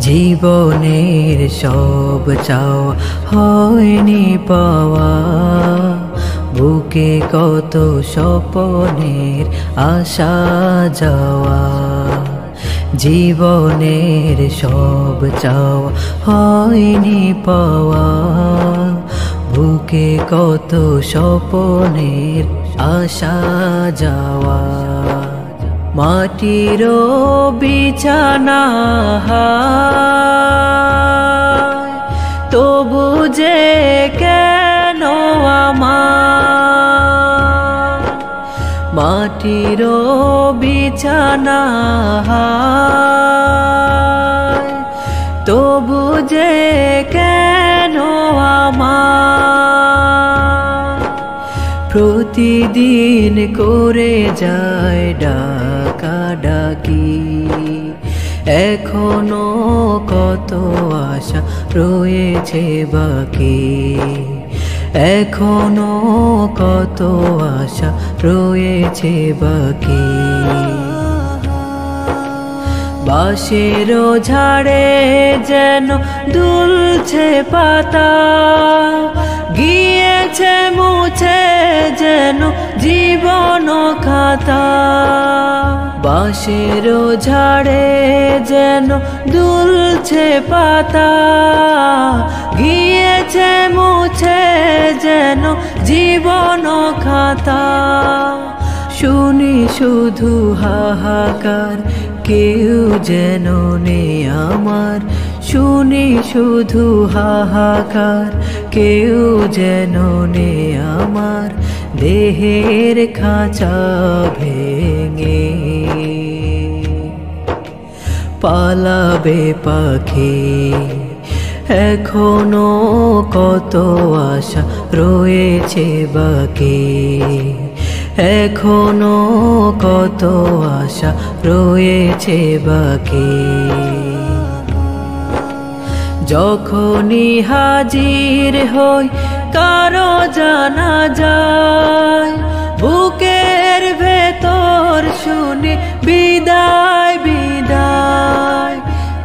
জীবনের সব চাওয়া হয়নি পাওয়া, বুকে কত স্বপ্নের আসা যাওয়া। জীবনের সব চাওয়া হয়নি পাওয়া, বুকে কত স্বপ্নের আসা যাওয়া। মাটির বিছানা তবু যে কেন আমার, মাটির বিছানা তবু যে কেন আমার, প্রতিদিন করে যায় ডাকাডাকি। এখনো কত আশা রয়েছে বাকি, এখনো কত আশা রয়েছে বাকি। বাঁশের ঝাড়ে যেন দুলছে পাতা, গিয়েছে মুছে যেন জীবন খাতা। বাঁশের ঝাড়ে যেন দুলছে পাতা, গিয়েছে মুছে যেন জীবন খাতা। শুনি শুধু হাহাকার, কেউ যেন নেই আমার। শুনি শুধু হাহাকার, কেউ যেন নেই আমার। দেহের খাঁচা ভেঙে পালাবে পাখি, এখনো কত আশা রয়েছে বাকি, এখনো কত আশা রয়েছে বাকি। যখনই হাজির হই কারো জানা যায়, বুকের ভেতর শুনি বিদায় বিদায়।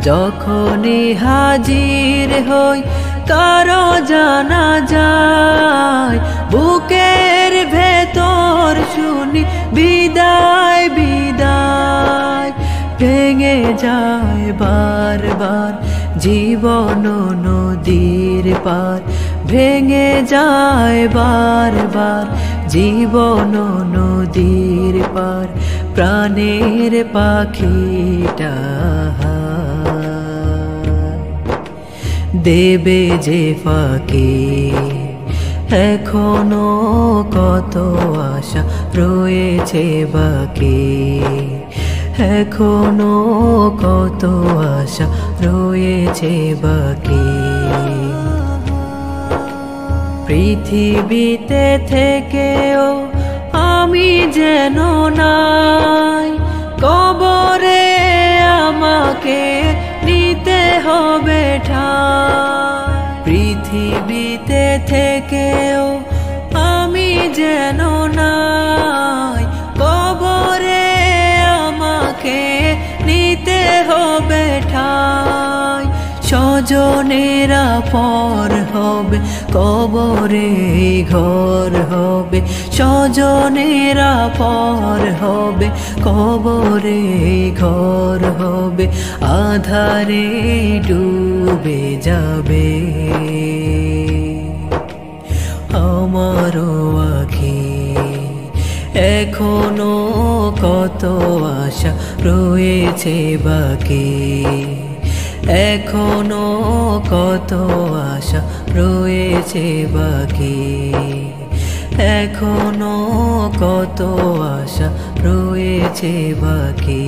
যখনই হাজির হই কারো জানা যায়, বুকের ভেতর শুনি বিদায় বিদায়। ভেঙে যায় বারবার জীবন নদীর পার, ভেঙে যায় বারবার জীবন নদীর পার। প্রাণের পাখিটা দেবে যে ফাঁকি, এখনো কত আশা রয়েছে বাকি, এখনো কত আশা রয়েছে বাকি। পৃথিবীতে থেকেও আমি যেন নাই, কবরে আমাকে নিতে হবে ঠাঁই। পৃথিবীতে থেকেও আমি যেন নাই, কবরে আমাকে নিতে হবে ঠাঁই। স্বজনেরা পর হবে, কবরে ঘর হবে। স্বজনেরা পর হবে, কবরে ঘর হবে। আধারে ডুবে যাবে আমারও আঁখি, এখনো কত আশা রয়েছে বাকি, এখনো কত আশা রয়েছে বাকি, এখনো কত আশা রয়েছে বাকি।